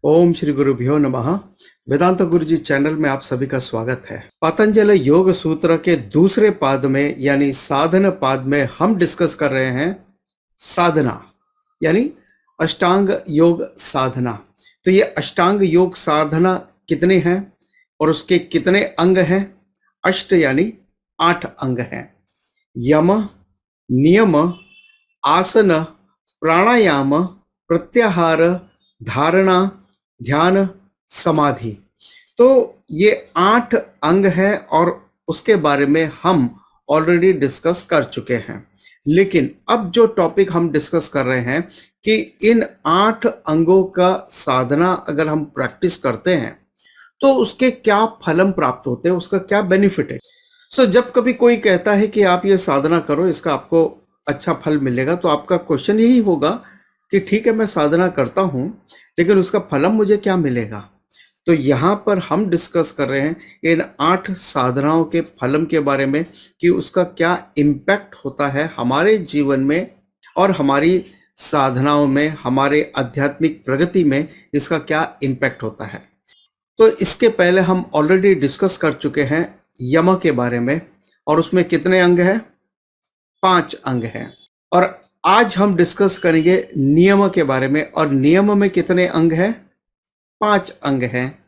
ओम श्री गुरुभ्यो नमः। वेदांत गुरु जी चैनल में आप सभी का स्वागत है। पतंजलि योग सूत्र के दूसरे पाद में यानी साधन पाद में हम डिस्कस कर रहे हैं साधना यानी अष्टांग योग साधना। तो ये अष्टांग योग साधना कितने हैं और उसके कितने अंग हैं? अष्ट यानी 8 अंग हैं। यम, नियम, आसन, प्राणायाम, प्रत्याहार, धारणा, ध्यान, समाधि। तो ये 8 अंग हैं और उसके बारे में हम ऑलरेडी डिस्कस कर चुके हैं। लेकिन अब जो टॉपिक हम डिस्कस कर रहे हैं कि इन 8 अंगों का साधना अगर हम प्रैक्टिस करते हैं तो उसके क्या फलम प्राप्त होते हैं, उसका क्या बेनिफिट है। जब कभी कोई कहता है कि आप ये साधना करो, इसका आपको अच्छा फल मिलेगा, तो आपका क्वेश्चन यही होगा कि ठीक है, मैं साधना करता हूं, लेकिन उसका फलम मुझे क्या मिलेगा। तो यहाँ पर हम डिस्कस कर रहे हैं इन 8 साधनाओं के फलम के बारे में कि उसका क्या इम्पैक्ट होता है हमारे जीवन में और हमारी साधनाओं में, हमारे आध्यात्मिक प्रगति में इसका क्या इम्पैक्ट होता है। तो इसके पहले हम ऑलरेडी डिस्कस कर चुके हैं यम के बारे में, और उसमें कितने अंग हैं? 5 अंग हैं। और आज हम डिस्कस करेंगे नियम के बारे में, और नियम में कितने अंग हैं? 5 अंग हैं।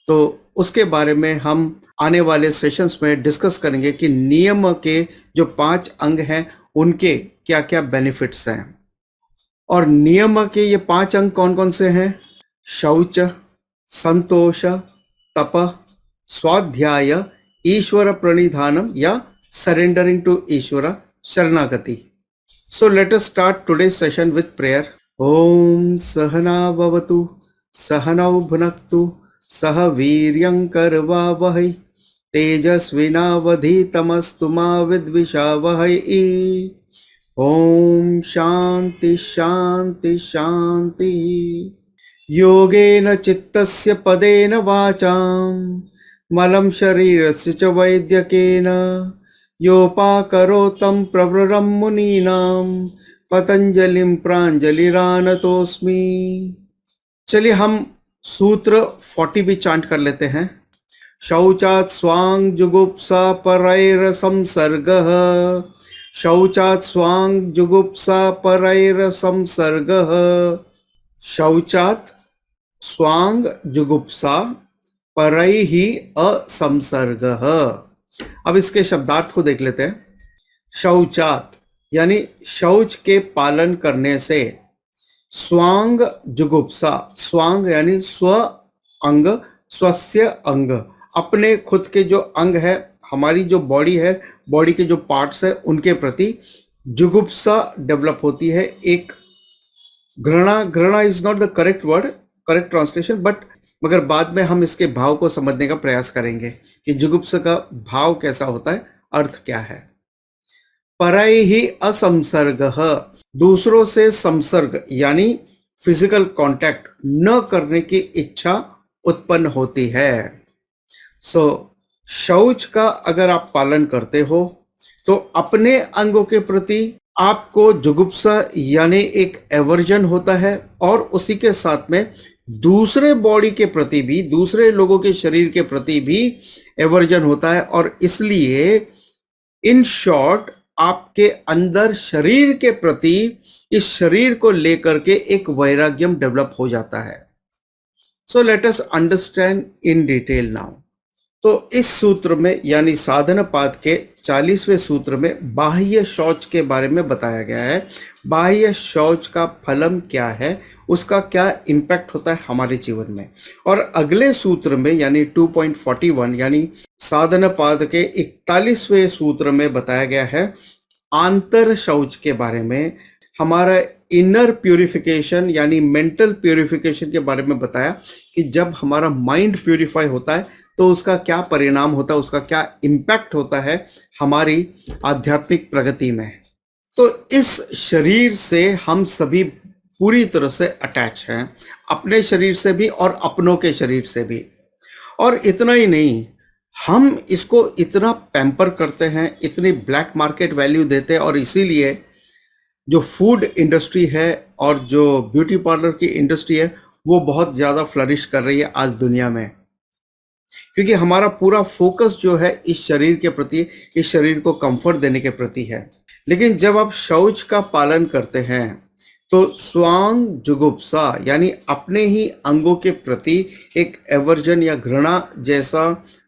तो उसके बारे में हम आने वाले सेशंस में डिस्कस करेंगे कि नियम के जो 5 अंग हैं उनके क्या क्या बेनिफिट्स हैं। और नियम के ये 5 अंग कौन कौन से हैं? शौच, संतोष, तप, स्वाध्याय, ईश्वर प्रणिधानम या सरेंडरिंग टू ईश्वर, शरणागति। So let us start today's session with prayer. Om Sahana Bhavatu Sahanau Bhunaktu Sah Viryam Karvavahai Tejasvinavadhitamastu ma Vidvishavahai. Om Shanti Shanti Shanti. Yogena Chittasya Padena Vacham Malam Sharirasya Cha Vaidyakena योपाकरोतं प्रवरं मुनीनां पतंजलिं प्रांजलिरानतोस्मि। चलिए हम सूत्र 40 भी chant कर लेते हैं। शौचात् स्वांग जुगुप्सा परैर संसर्गः, शौचात् स्वांग जुगुप्सा परैर संसर्गः, शौचात् स्वांग जुगुप्सा परैहि असंसर्गः। अब इसके शब्दार्थ को देख लेते हैं। शौचात यानी शौच के पालन करने से, स्वांग जुगुप्सा, स्वांग यानी स्व अंग, स्वस्य अंग, अपने खुद के जो अंग है, हमारी जो बॉडी है, बॉडी के जो पार्ट्स है उनके प्रति जुगुप्सा डेवलप होती है। एक घृणा, घृणा is not the correct word, correct translation, but मगर बाद में हम इसके भाव को समझने का प्रयास करेंगे कि जुगुप्सा का भाव कैसा होता है, अर्थ क्या है। परैहि असंसर्गः, दूसरों से संसर्ग यानी फिजिकल कांटेक्ट न करने की इच्छा उत्पन्न होती है। शौच का अगर आप पालन करते हो तो अपने अंगों के प्रति आपको जुगुप्सा यानी एक एवर्जन होता है, और उसी के साथ में दूसरे बॉडी के प्रति भी, दूसरे लोगों के शरीर के प्रति भी एवर्जन होता है। और इसलिए इन शॉर्ट आपके अंदर शरीर के प्रति, इस शरीर को लेकर के एक वैराग्यम डेवलप हो जाता है। So let us understand in detail now. तो इस सूत्र में यानी साधन पाद के 40वें सूत्र में बाह्य शौच के बारे में बताया गया है। बाह्य शौच का फलम क्या है, उसका क्या इम्पैक्ट होता है हमारे जीवन में। और अगले सूत्र में यानी 2.41 यानी साधन पाद के 41वें सूत्र में बताया गया है आंतर शौच के बारे में। हमारा इनर प्यूरिफिकेशन यानी मेंटल प्यूरिफिकेशन के बारे में बताया कि जब हमारा माइंड प्यूरिफाई होता है तो उसका क्या परिणाम होता है, उसका क्या इम्पैक्ट होता है हमारी आध्यात्मिक प्रगति में। तो इस शरीर से हम सभी पूरी तरह से अटैच हैं, अपने शरीर से भी और अपनों के शरीर से भी। और इतना ही नहीं, हम इसको इतना पैम्पर करते हैं, इतनी ब्लैक मार्केट वैल्यू देते हैं, और इसीलिए जो फूड इंडस्ट्री है और जो ब्यूटी पार्लर की इंडस्ट्री है वो बहुत ज़्यादा फ्लरिश कर रही है आज दुनिया में, क्योंकि हमारा पूरा फोकस जो है इस शरीर के प्रति, इस शरीर को कंफर्ट देने के प्रति है। लेकिन जब आप शौच का पालन करते हैं तो स्वांग जुगुप्सा यानी अपने ही अंगों के प्रति एक एवर्जन या घृणा जैसा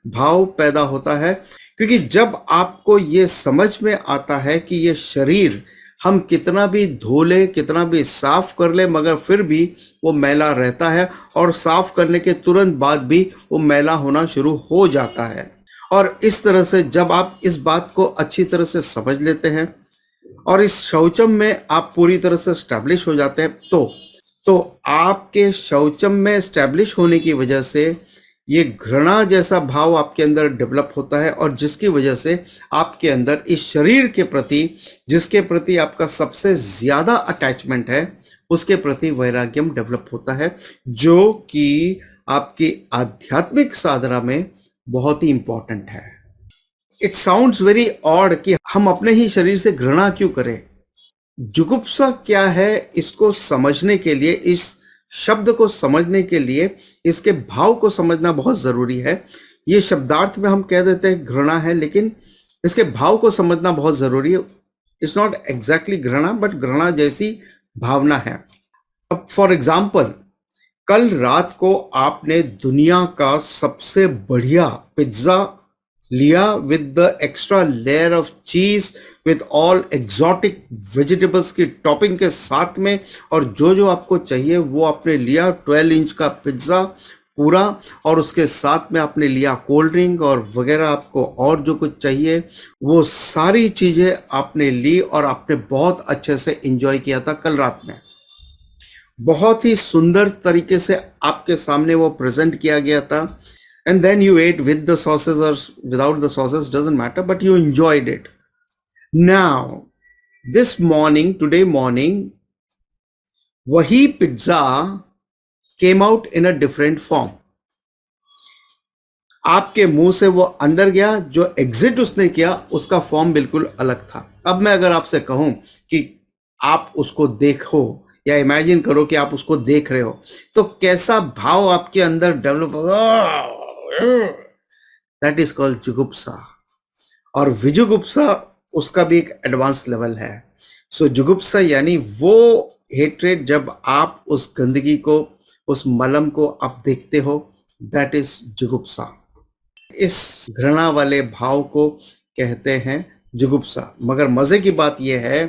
भाव पैदा होता है, क्योंकि जब आपको ये समझ में आता है कि ये शरीर हम कितना भी धो ले, कितना भी साफ कर ले, मगर फिर भी वो मैला रहता है और साफ करने के तुरंत बाद भी वो मैला होना शुरू हो जाता है। और इस तरह से जब आप इस बात को अच्छी तरह से समझ लेते हैं और इस शौचम में आप पूरी तरह से स्टैब्लिश हो जाते हैं, तो आपके शौचम में स्टैब्लिश होने की वजह से ये घृणा जैसा भाव आपके अंदर डेवलप होता है, और जिसकी वजह से आपके अंदर इस शरीर के प्रति, जिसके प्रति आपका सबसे ज्यादा अटैचमेंट है, उसके प्रति वैराग्यम डेवलप होता है, जो कि आपकी आध्यात्मिक साधना में बहुत ही इंपॉर्टेंट है। इट साउंड्स वेरी ऑड कि हम अपने ही शरीर से घृणा क्यों करें। जुगुप्सा क्या है, इसको समझने के लिए, इस शब्द को समझने के लिए इसके भाव को समझना बहुत जरूरी है। ये शब्दार्थ में हम कह देते हैं घृणा है, लेकिन इसके भाव को समझना बहुत जरूरी है। इट्स नॉट एग्जैक्टली घृणा, बट घृणा जैसी भावना है। अब फॉर एग्जाम्पल, कल रात को आपने दुनिया का सबसे बढ़िया पिज्जा लिया with the extra layer of चीज, विद ऑल एग्जॉटिक वेजिटेबल्स की टॉपिंग के साथ में, और जो जो आपको चाहिए वो आपने लिया। 12 इंच का पिज्जा पूरा, और उसके साथ में आपने लिया कोल्ड ड्रिंक और वगैरह, आपको और जो कुछ चाहिए वो सारी चीजें आपने ली, और आपने बहुत अच्छे से एंजॉय किया था कल रात में। बहुत ही सुंदर तरीके से आपके सामने वो प्रेजेंट किया गया था, and then you ate with the sauces or without the sauces, doesn't matter, but you enjoyed it. Now today morning, wahi pizza came out in a different form. आपके मुंह से वो अंदर गया, जो एग्जिट उसने किया उसका फॉर्म बिल्कुल अलग था। अब मैं अगर आपसे कहूं कि आप उसको देखो या इमेजिन करो कि आप उसको देख रहे हो, तो कैसा भाव आपके अंदर डेवलप होगा? दैट इज कॉल्ड जुगुप्सा। और विजुगुप्सा उसका भी एक एडवांस लेवल है। सो जुगुप्सा यानी वो हेट्रेड, जब आप उस गंदगी को, उस मलम को आप देखते हो, दैट इज जुगुप्सा। इस घृणा वाले भाव को कहते हैं जुगुप्सा। मगर मजे की बात यह है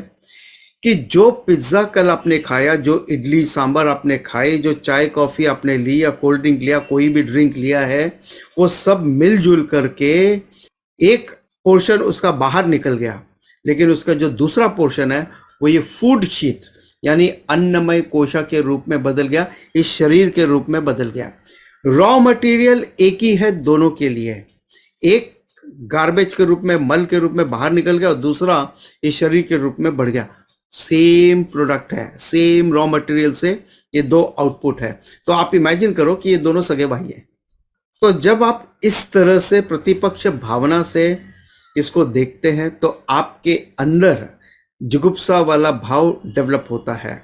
कि जो पिज्जा कल आपने खाया, जो इडली सांभर आपने खाए, जो चाय कॉफी आपने ली या कोल्ड ड्रिंक लिया, कोई भी ड्रिंक लिया है, वो सब मिलजुल करके एक पोर्शन उसका बाहर निकल गया, लेकिन उसका जो दूसरा पोर्शन है वो ये फूड शीथ यानी अन्नमय कोशा के रूप में बदल गया, इस शरीर के रूप में बदल गया। रॉ मटेरियल एक ही है दोनों के लिए, एक गार्बेज के रूप में, मल के रूप में बाहर निकल गया, और दूसरा इस शरीर के रूप में बढ़ गया। सेम प्रोडक्ट है, सेम रॉ मटेरियल से ये दो आउटपुट है। तो आप इमेजिन करो कि ये दोनों सगे भाई हैं। तो जब आप इस तरह से प्रतिपक्ष भावना से इसको देखते हैं, तो आपके अंदर जुगुप्सा वाला भाव डेवलप होता है।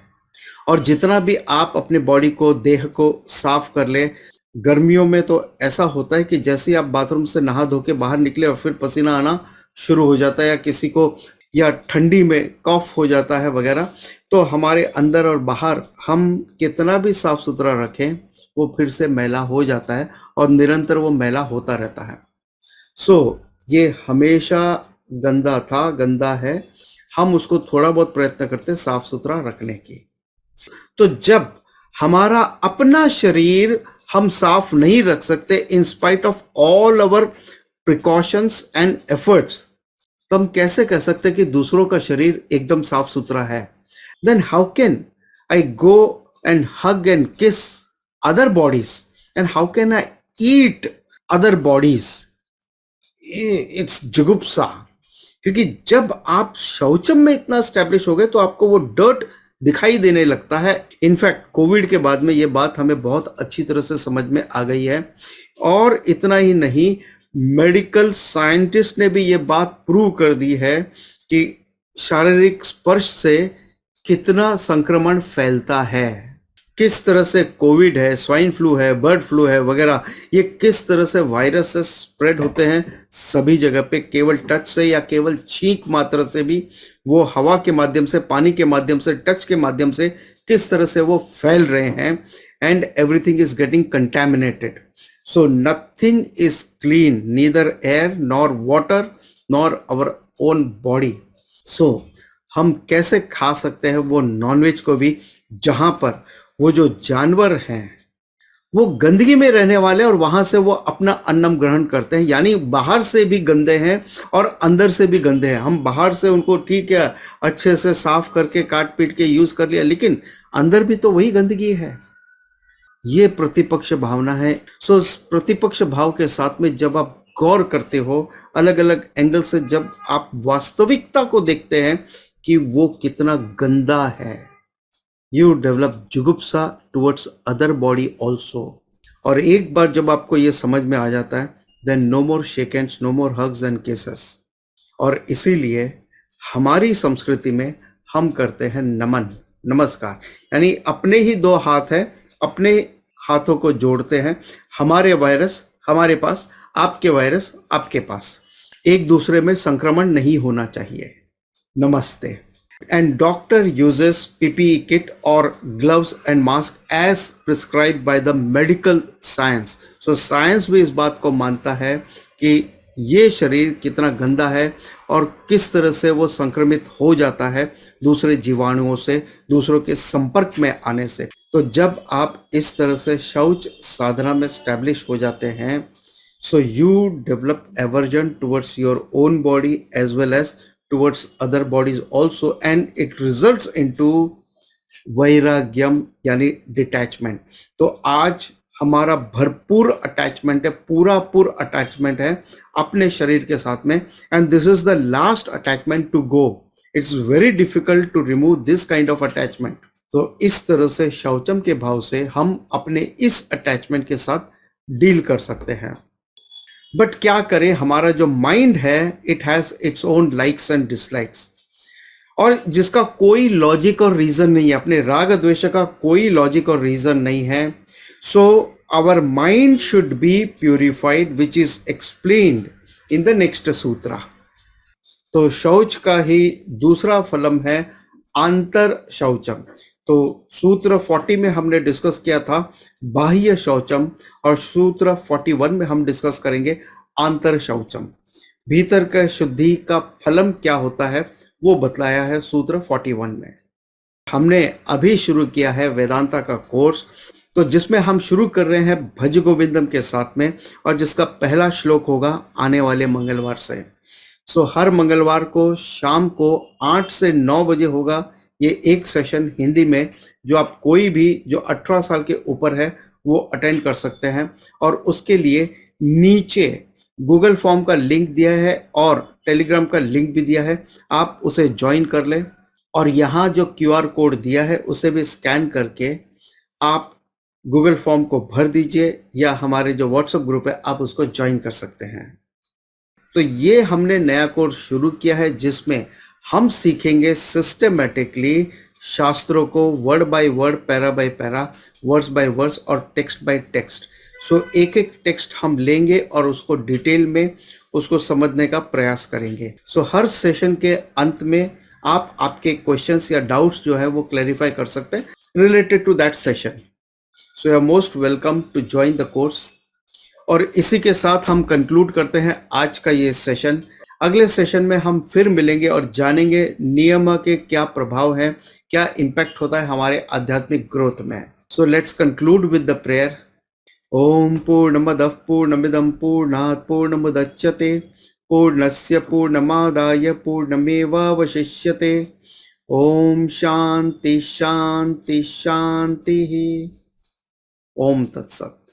और जितना भी आप अपने बॉडी को, देह को साफ कर ले, गर्मियों में तो ऐसा होता है कि जैसे ही आप बाथरूम से नहा धो के बाहर निकले और फिर पसीना आना शुरू हो जाता है, या किसी को, या ठंडी में कॉफ हो जाता है वगैरह, तो हमारे अंदर और बाहर हम कितना भी साफ सुथरा रखें वो फिर से मैला हो जाता है, और निरंतर वो मैला होता रहता है। सो ये हमेशा गंदा था, गंदा है, हम उसको थोड़ा बहुत प्रयत्न करते हैं साफ सुथरा रखने की। तो जब हमारा अपना शरीर हम साफ नहीं रख सकते in spite of all our precautions and efforts, तो हम कैसे कह सकते कि दूसरों का शरीर एकदम साफ सुथरा है? Then how can I go and hug and kiss other bodies, and how can I eat other bodies? It's जुगुप्सा। क्योंकि जब आप शौचम में इतना स्टैब्लिश हो गए तो आपको वो डर्ट दिखाई देने लगता है। इनफैक्ट कोविड के बाद में ये बात हमें बहुत अच्छी तरह से समझ में आ गई है। और इतना ही नहीं, मेडिकल साइंटिस्ट ने भी ये बात प्रूव कर दी है कि शारीरिक स्पर्श से कितना संक्रमण फैलता है। किस तरह से कोविड है, स्वाइन फ्लू है, बर्ड फ्लू है वगैरह, ये किस तरह से वायरस से स्प्रेड होते हैं सभी जगह पे, केवल टच से या केवल छींक मात्र से भी, वो हवा के माध्यम से, पानी के माध्यम से, टच के माध्यम से किस तरह से वो फैल रहे हैं, and everything is getting contaminated. So nothing is clean, neither air nor water nor our own body. So हम कैसे खा सकते हैं वो नॉनवेज को भी, जहां पर वो जो जानवर हैं वो गंदगी में रहने वाले हैं और वहां से वो अपना अन्नम ग्रहण करते हैं, यानी बाहर से भी गंदे हैं और अंदर से भी गंदे हैं. हम बाहर से उनको ठीक है अच्छे से साफ करके काट पीट के यूज कर लिया, लेकिन अंदर भी तो वही गंदगी है. ये प्रतिपक्ष भावना है. सो इस प्रतिपक्ष भाव के साथ में जब आप गौर करते हो, अलग अलग एंगल से जब आप वास्तविकता को देखते हैं कि वो कितना गंदा है, यू डेवलप जुगुप्सा टुवर्ड्स अदर बॉडी ऑल्सो. और एक बार जब आपको ये समझ में आ जाता है, then no more shake hands, no more hugs and kisses. और इसीलिए हमारी संस्कृति में हम करते हैं नमन, नमस्कार, यानी अपने ही दो हाथ है, अपने हाथों को जोड़ते हैं. हमारे वायरस हमारे पास, आपके वायरस आपके पास, एक दूसरे में संक्रमण नहीं होना चाहिए. नमस्ते. And doctor uses PPE kit or gloves and mask as prescribed by the medical science. So science भी इस बात को मानता है कि ये शरीर कितना गंदा है और किस तरह से वो संक्रमित हो जाता है दूसरे जीवाणुओं से, दूसरों के संपर्क में आने से. तो जब आप इस तरह से शौच साधना में स्टैब्लिश हो जाते हैं, so you develop aversion towards your own body as well as towards other bodies also, and it results into वैराग्यम यानी डिटैचमेंट. तो आज हमारा भरपूर अटैचमेंट है, पूरा अटैचमेंट है अपने शरीर के साथ में, and this is the last attachment to go. It's very difficult to remove this kind of attachment. तो इस तरह से शौचम के भाव से हम अपने इस अटैचमेंट के साथ डील कर सकते हैं. बट क्या करें, हमारा जो माइंड है it has its own likes and dislikes, और जिसका कोई लॉजिक और रीजन नहीं है, अपने राग द्वेष का कोई लॉजिक और रीजन नहीं है. So our mind should be purified which is explained in the next sutra. तो शौच का ही दूसरा फलम है आंतर शौचम. तो सूत्र 40 में हमने डिस्कस किया था बाह्य शौचम, और सूत्र 41 में हम डिस्कस करेंगे आंतर शौचम. भीतर का शुद्धि का फलम क्या होता है वो बतलाया है सूत्र 41 में. हमने अभी शुरू किया है वेदांता का कोर्स, तो जिसमें हम शुरू कर रहे हैं भज गोविंदम के साथ में, और जिसका पहला श्लोक होगा आने वाले मंगलवार से. सो हर मंगलवार को शाम को 8 से 9 बजे होगा ये एक सेशन हिंदी में, जो आप कोई भी जो 18 साल के ऊपर है वो अटेंड कर सकते हैं. और उसके लिए नीचे गूगल फॉर्म का लिंक दिया है और टेलीग्राम का लिंक भी दिया है, आप उसे ज्वाइन कर लें. और यहाँ जो QR कोड दिया है उसे भी स्कैन करके आप गूगल फॉर्म को भर दीजिए, या हमारे जो व्हाट्सएप ग्रुप है आप उसको ज्वाइन कर सकते हैं. तो ये हमने नया कोर्स शुरू किया है जिसमें हम सीखेंगे सिस्टमेटिकली शास्त्रों को, word by word, para by para, words by words और टेक्स्ट बाय टेक्स्ट. सो एक एक टेक्स्ट हम लेंगे और उसको डिटेल में उसको समझने का प्रयास करेंगे. सो हर सेशन के अंत में आप आपके क्वेश्चंस या डाउट्स जो है वो क्लैरिफाई कर सकते हैं related to that session. So you are most welcome to join the course. और इसी के साथ हम कंक्लूड करते हैं आज का ये सेशन. अगले सेशन में हम फिर मिलेंगे और जानेंगे नियम के क्या प्रभाव है, क्या इम्पैक्ट होता है हमारे आध्यात्मिक ग्रोथ में. So let's conclude with the prayer. ओम पूर्णमदः पूर्णमिदं पूर्णात् पूर्णमुदच्यते पूर्णस्य पूर्णमादाय पूर्णमेवावशिष्यते. ओम शांति शांति शांति. ओम तत्सत.